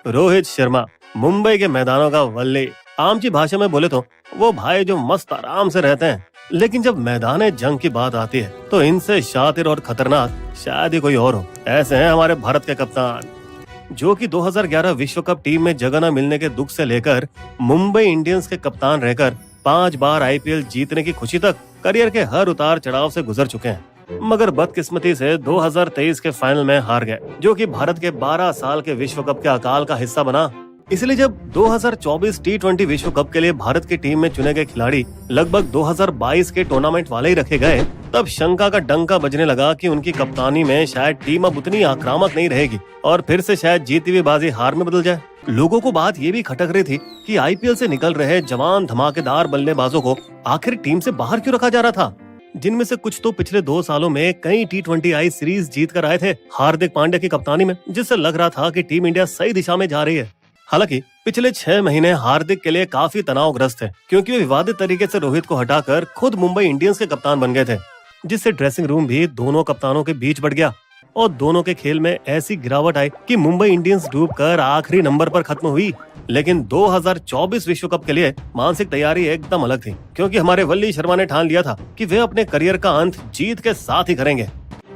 रोहित शर्मा मुंबई के मैदानों का वल्ली। आमची भाषा में बोले तो वो भाई जो मस्त आराम से रहते हैं, लेकिन जब मैदान जंग की बात आती है तो इनसे शातिर और खतरनाक शायद ही कोई और हो। ऐसे हैं हमारे भारत के कप्तान, जो कि 2011 विश्व कप टीम में जगह न मिलने के दुख से लेकर मुंबई इंडियंस के कप्तान रहकर 5 बार आईपीएल जीतने की खुशी तक करियर के हर उतार चढ़ाव से गुजर चुके हैं। मगर बदकिस्मती से 2023 के फाइनल में हार गए, जो कि भारत के 12 साल के विश्व कप के अकाल का हिस्सा बना। इसलिए जब 2024 टी20 विश्व कप के लिए भारत की टीम में चुने गए खिलाड़ी लगभग 2022 के टूर्नामेंट वाले ही रखे गए, तब शंका का डंका बजने लगा कि उनकी कप्तानी में शायद टीम अब उतनी आक्रामक नहीं रहेगी और फिर से शायद जीती हुई बाजी हार में बदल जाए। लोगों को बात ये भी खटक रही थी कि आईपीएल से निकल रहे जवान धमाकेदार बल्लेबाजों को आखिर टीम से बाहर क्यों रखा जा रहा था, जिनमें से कुछ तो पिछले 2 सालों में कई टी20 सीरीज जीत कर आए थे हार्दिक पांड्या की कप्तानी में, जिससे लग रहा था कि टीम इंडिया सही दिशा में जा रही है। हालांकि पिछले 6 महीने हार्दिक के लिए काफी तनावग्रस्त थे, क्योंकि वे विवादित तरीके से रोहित को हटाकर खुद मुंबई इंडियंस के कप्तान बन गए थे, जिससे ड्रेसिंग रूम भी दोनों कप्तानों के बीच बढ़ गया और दोनों के खेल में ऐसी गिरावट आई कि मुंबई इंडियंस डूबकर आखिरी नंबर पर खत्म हुई। लेकिन 2024 विश्व कप के लिए मानसिक तैयारी एकदम अलग थी, क्योंकि हमारे वल्ली शर्मा ने ठान लिया था कि वे अपने करियर का अंत जीत के साथ ही करेंगे।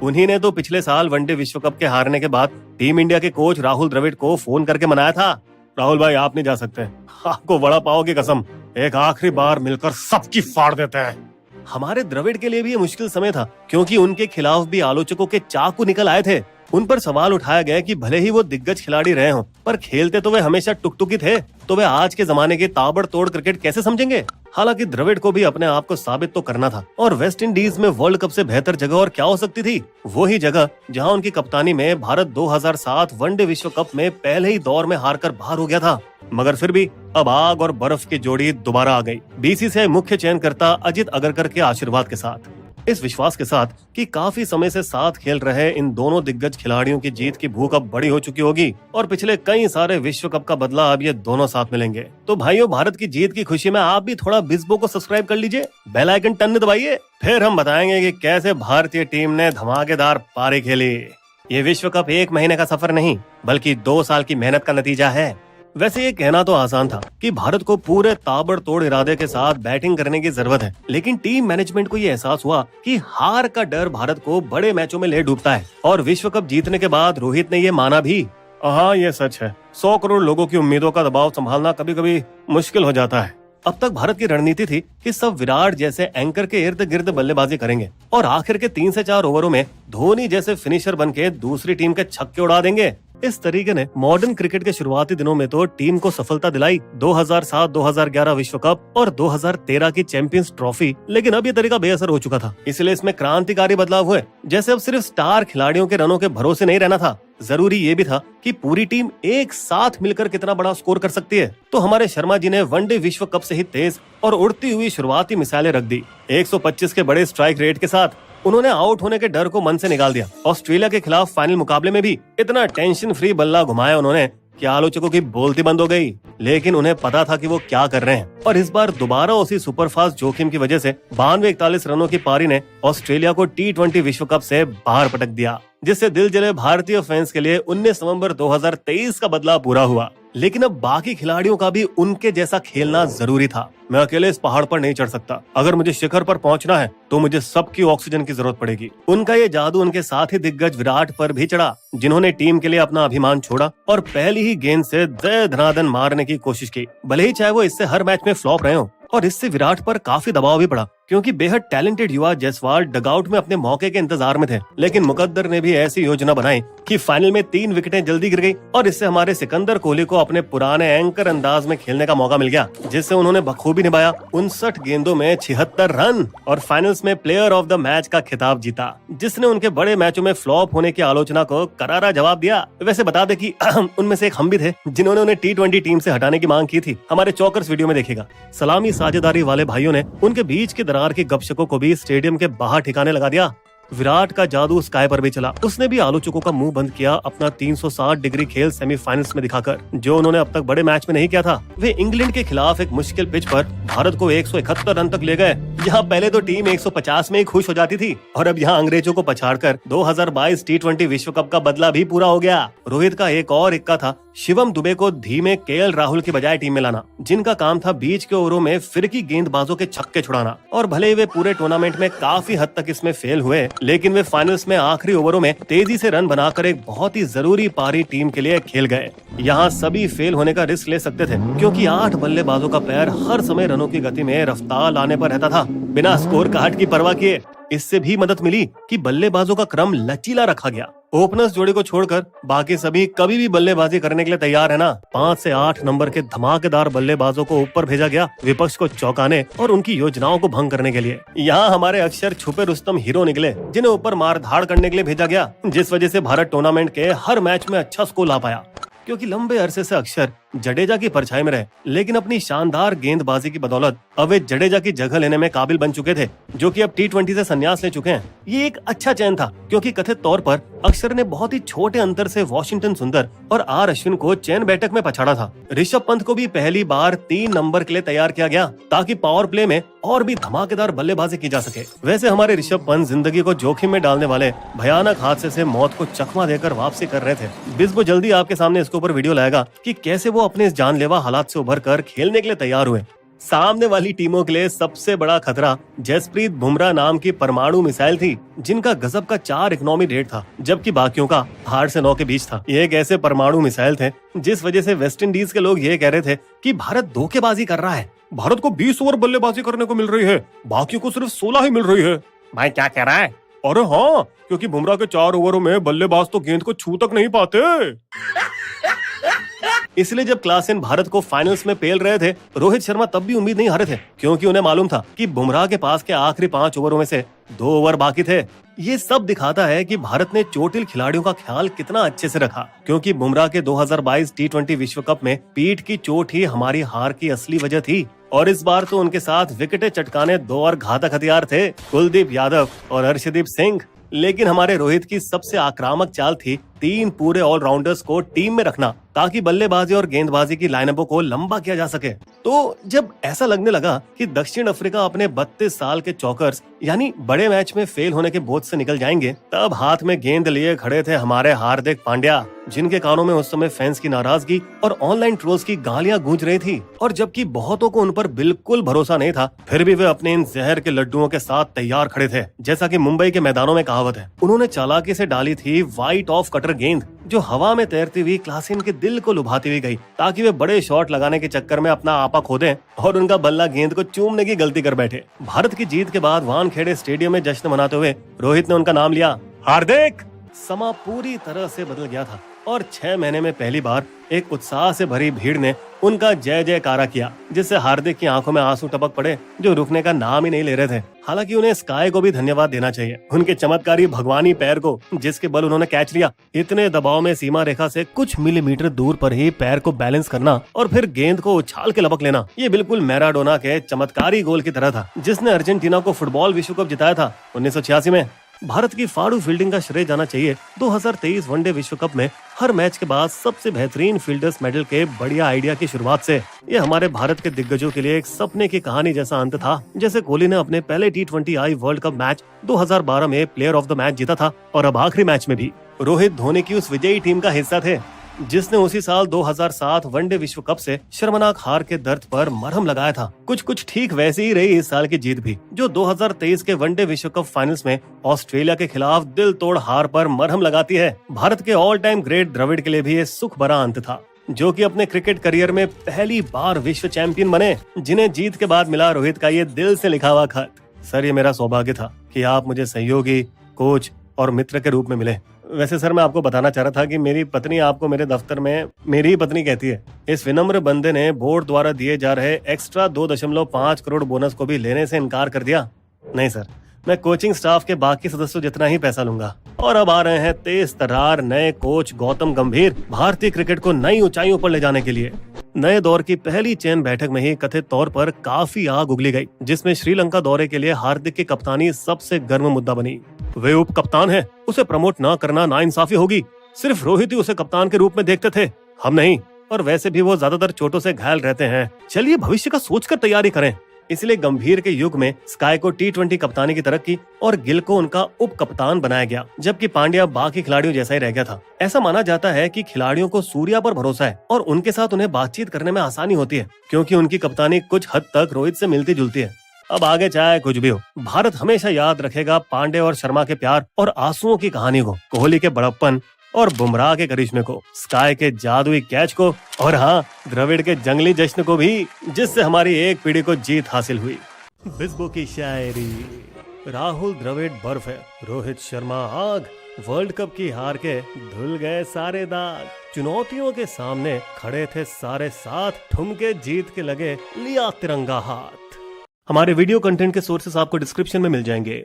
उन्हीं ने तो पिछले साल वनडे विश्व कप के हारने के बाद टीम इंडिया के कोच राहुल द्रविड़ को फोन करके मनाया था, राहुल भाई आप नहीं जा सकते, आपको वड़ा पाव की कसम एक आखिरी बार मिलकर सबकी फाड़ देते हैं। हमारे द्रविड़ के लिए भी ये मुश्किल समय था, क्योंकि उनके खिलाफ भी आलोचकों के चाकू निकल आए थे। उन पर सवाल उठाया गया कि भले ही वो दिग्गज खिलाड़ी रहे हों, पर खेलते तो वे हमेशा टुकटुकी थे, तो वे आज के जमाने की ताबड़तोड़ क्रिकेट कैसे समझेंगे। हालांकि द्रविड़ को भी अपने आप को साबित तो करना था, और वेस्ट इंडीज में वर्ल्ड कप से बेहतर जगह और क्या हो सकती थी। वो ही जगह जहां उनकी कप्तानी में भारत 2007 वनडे विश्व कप में पहले ही दौर में हारकर बाहर हो गया था। मगर फिर भी अब आग और बर्फ की जोड़ी दोबारा आ गई, बीसीसीआई मुख्य चयनकर्ता अजित अगरकर के आशीर्वाद के साथ, इस विश्वास के साथ कि काफी समय से साथ खेल रहे इन दोनों दिग्गज खिलाड़ियों की जीत की भूख अब बड़ी हो चुकी होगी और पिछले कई सारे विश्व कप का बदला अब ये दोनों साथ मिलेंगे। तो भाइयों, भारत की जीत की खुशी में आप भी थोड़ा बिस्बो को सब्सक्राइब कर लीजिए, बेल आइकन टन दबाइए, फिर हम बताएंगे कि कैसे भारतीय टीम ने धमाकेदार पारी खेली। ये विश्व कप 1 महीने का सफर नहीं, बल्कि 2 साल की मेहनत का नतीजा है। वैसे ये कहना तो आसान था कि भारत को पूरे ताबड़तोड़ इरादे के साथ बैटिंग करने की जरूरत है, लेकिन टीम मैनेजमेंट को ये एहसास हुआ कि हार का डर भारत को बड़े मैचों में ले डूबता है, और विश्व कप जीतने के बाद रोहित ने ये माना भी। हाँ, ये सच है, 100 करोड़ लोगों की उम्मीदों का दबाव संभालना कभी कभी मुश्किल हो जाता है। अब तक भारत की रणनीति थी कि सब विराट जैसे एंकर के इर्द गिर्द बल्लेबाजी करेंगे और आखिर के 3 से 4 ओवरों में धोनी जैसे फिनिशर बनके दूसरी टीम के छक्के उड़ा देंगे। इस तरीके ने मॉडर्न क्रिकेट के शुरुआती दिनों में तो टीम को सफलता दिलाई, 2007-2011 विश्व कप और 2013 की चैंपियंस ट्रॉफी। लेकिन अब ये तरीका बेअसर हो चुका था, इसलिए इसमें क्रांतिकारी बदलाव हुए। जैसे अब सिर्फ स्टार खिलाड़ियों के रनों के भरोसे नहीं रहना था, जरूरी ये भी था कि पूरी टीम एक साथ मिलकर कितना बड़ा स्कोर कर सकती है। तो हमारे शर्मा जी ने वनडे विश्व कप से ही तेज और उड़ती हुई शुरुआती मिसालें रख दी। 125 के बड़े स्ट्राइक रेट के साथ उन्होंने आउट होने के डर को मन से निकाल दिया। ऑस्ट्रेलिया के खिलाफ फाइनल मुकाबले में भी इतना टेंशन फ्री बल्ला घुमाया उन्होंने कि आलोचकों की बोलती बंद हो गई, लेकिन उन्हें पता था कि वो क्या कर रहे हैं। और इस बार दोबारा उसी सुपरफास्ट जोखिम की वजह से 92-41 रनों की पारी ने ऑस्ट्रेलिया को टी20 विश्व कप से बाहर पटक दिया, जिससे दिल जले भारतीय फैंस के लिए 19 नवंबर 2023 का बदलाव पूरा हुआ। लेकिन अब बाकी खिलाड़ियों का भी उनके जैसा खेलना जरूरी था। मैं अकेले इस पहाड़ पर नहीं चढ़ सकता, अगर मुझे शिखर पर पहुंचना है तो मुझे सबकी ऑक्सीजन की जरूरत पड़ेगी। उनका ये जादू उनके साथ ही दिग्गज विराट पर भी चढ़ा, जिन्होंने टीम के लिए अपना अभिमान छोड़ा और पहली ही गेंद से दे धनादन मारने की कोशिश की, भले ही चाहे वो इससे हर मैच में फ्लॉप रहे हो। और इससे विराट पर काफी दबाव भी पड़ा, क्योंकि बेहद टैलेंटेड युवा जायसवाल डगआउट में अपने मौके के इंतजार में थे। लेकिन मुकद्दर ने भी ऐसी योजना बनाई कि फाइनल में 3 विकेटें जल्दी गिर गई और इससे हमारे सिकंदर कोहली को अपने पुराने एंकर अंदाज में खेलने का मौका मिल गया, जिससे उन्होंने बखूबी निभाया। 59 गेंदों में 76 रन और फाइनल्स में प्लेयर ऑफ द मैच का खिताब जीता, जिसने उनके बड़े मैचों में फ्लॉप होने की आलोचना को करारा जवाब दिया। वैसे बता दे कि उनमें से एक हम भी थे, जिन्होंने उन्हें टी20 टीम से हटाने की मांग की थी। हमारे चौकर्स वीडियो में देखिएगा। सलामी साझेदारी वाले भाइयों ने उनके बीच की दरार की गपशपों को भी स्टेडियम के बाहर ठिकाने लगा दिया। विराट का जादू स्काई पर भी चला। उसने भी आलोचकों का मुंह बंद किया अपना 360 डिग्री खेल सेमीफाइनल्स में दिखाकर, जो उन्होंने अब तक बड़े मैच में नहीं किया था। वे इंग्लैंड के खिलाफ एक मुश्किल पिच पर भारत को 171 रन तक ले गए, जहां पहले तो टीम 150 में ही खुश हो जाती थी, और अब यहां अंग्रेजों को पछाड़कर 2022 T20 विश्व कप का बदला भी पूरा हो गया। रोहित का एक और इक्का था शिवम दुबे को धीमे केएल राहुल की बजाय टीम में लाना, जिनका काम था बीच के ओवरों में फिरकी गेंदबाजों के छक्के छुड़ाना। और भले ही वे पूरे टूर्नामेंट में काफी हद तक इसमें फेल हुए, लेकिन वे फाइनल्स में आखिरी ओवरों में तेजी से रन बनाकर एक बहुत ही जरूरी पारी टीम के लिए खेल गए। यहाँ सभी फेल होने का रिस्क ले सकते थे, क्योंकि 8 बल्लेबाजों का पैर हर समय रनों की गति में रफ्तार लाने पर रहता था, बिना स्कोर कार्ड की परवाह किए। इससे भी मदद मिली कि बल्लेबाजों का क्रम लचीला रखा गया। ओपनर्स जोड़ी को छोड़कर बाकी सभी कभी भी बल्लेबाजी करने के लिए तैयार है ना। 5 से 8 नंबर के धमाकेदार बल्लेबाजों को ऊपर भेजा गया, विपक्ष को चौंकाने और उनकी योजनाओं को भंग करने के लिए। यहाँ हमारे अक्षर छुपे रुस्तम हीरो निकले, जिन्हें ऊपर मार धाड़ करने के लिए भेजा गया, जिस वजह से भारत टूर्नामेंट के हर मैच में अच्छा स्कोर ला पाया। क्योंकि लंबे अरसे से अक्षर जडेजा की परछाई में रहे, लेकिन अपनी शानदार गेंदबाजी की बदौलत अब वे जडेजा की जगह लेने में काबिल बन चुके थे, जो कि अब T20 से संन्यास ले चुके हैं। ये एक अच्छा चयन था, क्योंकि कथित तौर पर अक्षर ने बहुत ही छोटे अंतर से वॉशिंगटन सुंदर और आर अश्विन को चयन बैठक में पछाड़ा था। ऋषभ पंत को भी पहली बार 3 नंबर के लिए तैयार किया गया, ताकि पावर प्ले में और भी धमाकेदार बल्लेबाजी की जा सके। वैसे हमारे ऋषभ पंत जिंदगी को जोखिम में डालने वाले भयानक हादसे से मौत को चकमा देकर वापसी कर रहे थे। बिस्बो जल्दी आपके सामने इसके ऊपर वीडियो लाएगा कि कैसे वो अपने इस जानलेवा हालात से उभर कर खेलने के लिए तैयार हुए। सामने वाली टीमों के लिए सबसे बड़ा खतरा जसप्रीत बुमराह नाम की परमाणु मिसाइल थी, जिनका गजब का 4 इकोनॉमी रेट था, जबकि बाकियों का 8 से 9 के बीच था। ये एक ऐसे परमाणु मिसाइल थे जिस वजह से वेस्ट इंडीज के लोग ये कह रहे थे कि भारत धोखेबाजी कर रहा है। भारत को 20 ओवर बल्लेबाजी करने को मिल रही है, बाकियों को सिर्फ 16 ही मिल रही है। भाई क्या कह रहा है? अरे हाँ, क्योंकि बुमराह के 4 ओवरों में बल्लेबाज तो गेंद को छू तक नहीं पाते। इसलिए जब क्लासेन भारत को फाइनल्स में पेल रहे थे, रोहित शर्मा तब भी उम्मीद नहीं हारे थे, क्योंकि उन्हें मालूम था कि बुमराह के पास के आखिरी 5 ओवरों में से 2 ओवर बाकी थे। ये सब दिखाता है कि भारत ने चोटिल खिलाड़ियों का ख्याल कितना अच्छे से रखा, क्योंकि बुमराह के 2022 T20 विश्व कप में पीठ की चोट ही हमारी हार की असली वजह थी। और इस बार तो उनके साथ विकेटें चटकाने 2 और घातक हथियार थे, कुलदीप यादव और हर्षदीप सिंह। लेकिन हमारे रोहित की सबसे आक्रामक चाल थी 3 पूरे ऑलराउंडर्स को टीम में रखना, ताकि बल्लेबाजी और गेंदबाजी की लाइनअपों को लंबा किया जा सके। तो जब ऐसा लगने लगा कि दक्षिण अफ्रीका अपने 32 साल के चौकर्स यानी बड़े मैच में फेल होने के बोझ से निकल जाएंगे, तब हाथ में गेंद लिए खड़े थे हमारे हार्दिक पांड्या, जिनके कानों में उस समय फैंस की नाराजगी और ऑनलाइन ट्रोल्स की गालियां गूंज रही थी। और जबकि बहुतों को उन पर बिल्कुल भरोसा नहीं था, फिर भी वे अपने इन जहर के लड्डुओं के साथ तैयार खड़े थे। जैसा कि मुंबई के मैदानों में कहावत है, उन्होंने चालाकी से डाली थी वाइट ऑफ कटर गेंद, जो हवा में तैरती हुई क्लासेन के दिल को लुभाती हुई गई, ताकि वे बड़े शॉट लगाने के चक्कर में अपना आपा खो दें और उनका बल्ला गेंद को चूमने की गलती कर बैठे। भारत की जीत के बाद वानखेड़े स्टेडियम में जश्न मनाते हुए रोहित ने उनका नाम लिया, हार्दिक। समा पूरी तरह से बदल गया था और 6 महीने में पहली बार एक उत्साह से भरी भीड़ ने उनका जय जयकारा किया, जिससे हार्दिक की आंखों में आंसू टपक पड़े, जो रुकने का नाम ही नहीं ले रहे थे। हालांकि उन्हें स्काई को भी धन्यवाद देना चाहिए, उनके चमत्कारी भगवानी पैर को, जिसके बल उन्होंने कैच लिया। इतने दबाव में सीमा रेखा से कुछ मिलीमीटर दूर पर ही पैर को बैलेंस करना और फिर गेंद को उछाल के लपक लेना, ये बिल्कुल मैराडोना के चमत्कारी गोल की तरह था, जिसने अर्जेंटीना को फुटबॉल विश्व कप जिताया था 1986 में। भारत की फाड़ू फील्डिंग का श्रेय जाना चाहिए 2023 वनडे विश्व कप में हर मैच के बाद सबसे बेहतरीन फील्डर्स मेडल के बढ़िया आइडिया की शुरुआत से। ये हमारे भारत के दिग्गजों के लिए एक सपने की कहानी जैसा अंत था। जैसे कोहली ने अपने पहले T20I वर्ल्ड कप मैच 2012 में प्लेयर ऑफ द मैच जीता था, और अब आखिरी मैच में भी रोहित धोनी की उस विजयी टीम का हिस्सा थे, जिसने उसी साल 2007 वनडे विश्व कप से शर्मनाक हार के दर्द पर मरहम लगाया था। कुछ ठीक वैसी ही रही इस साल की जीत भी, जो 2023 के वनडे विश्व कप फाइनल्स में ऑस्ट्रेलिया के खिलाफ दिल तोड़ हार पर मरहम लगाती है। भारत के ऑल टाइम ग्रेट द्रविड़ के लिए भी ये सुख भरा अंत था, जो कि अपने क्रिकेट करियर में पहली बार विश्व चैंपियन बने, जिन्हें जीत के बाद मिला रोहित का ये दिल से लिखा हुआ खत। सर, ये मेरा सौभाग्य था कि आप मुझे सहयोगी, कोच और मित्र के रूप में मिले। वैसे सर, मैं आपको बताना चाह रहा था कि मेरी पत्नी आपको मेरे दफ्तर में मेरी ही पत्नी कहती है। इस विनम्र बंदे ने बोर्ड द्वारा दिए जा रहे एक्स्ट्रा 2.5 करोड़ बोनस को भी लेने से इनकार कर दिया। नहीं सर, मैं कोचिंग स्टाफ के बाकी सदस्यों जितना ही पैसा लूंगा। और अब आ रहे हैं तेज तर्रार नए कोच गौतम गंभीर, भारतीय क्रिकेट को नई ऊंचाइयों पर ले जाने के लिए। नए दौर की पहली चयन बैठक में ही कथित तौर पर काफी आग उगली गई, जिसमें श्रीलंका दौरे के लिए हार्दिक की कप्तानी सबसे गर्म मुद्दा बनी। वे उप कप्तान है, उसे प्रमोट ना करना नाइंसाफी होगी। सिर्फ रोहित ही उसे कप्तान के रूप में देखते थे, हम नहीं। और वैसे भी वो ज्यादातर चोटों से घायल रहते हैं। चलिए भविष्य का सोचकर तैयारी करें। इसलिए गंभीर के युग में स्काई को T20 कप्तानी की तरक्की और गिल को उनका उप कप्तान बनाया गया, जबकि पांड्या बाकी खिलाड़ियों जैसा ही रह गया था। ऐसा माना जाता है कि खिलाड़ियों को सूर्या पर भरोसा है और उनके साथ उन्हें बातचीत करने में आसानी होती है, क्योंकि उनकी कप्तानी कुछ हद तक रोहित से मिलती जुलती है। अब आगे चाहे कुछ भी हो, भारत हमेशा याद रखेगा पांडे और शर्मा के प्यार और आंसुओं की कहानी को, कोहली के बड़प्पन और बुमराह के करिश्मे को, स्काई के जादुई कैच को, और हाँ, द्रविड़ के जंगली जश्न को भी, जिससे हमारी एक पीढ़ी को जीत हासिल हुई। बिस्बो की शायरी। राहुल द्रविड़ बर्फ है, रोहित शर्मा आग। वर्ल्ड कप की हार के धुल गए सारे दाग। चुनौतियों के सामने खड़े थे सारे साथ, ठुमके जीत के लगे लिया तिरंगा हाथ। हमारे वीडियो कंटेंट के सोर्सेस आपको डिस्क्रिप्शन में मिल जाएंगे।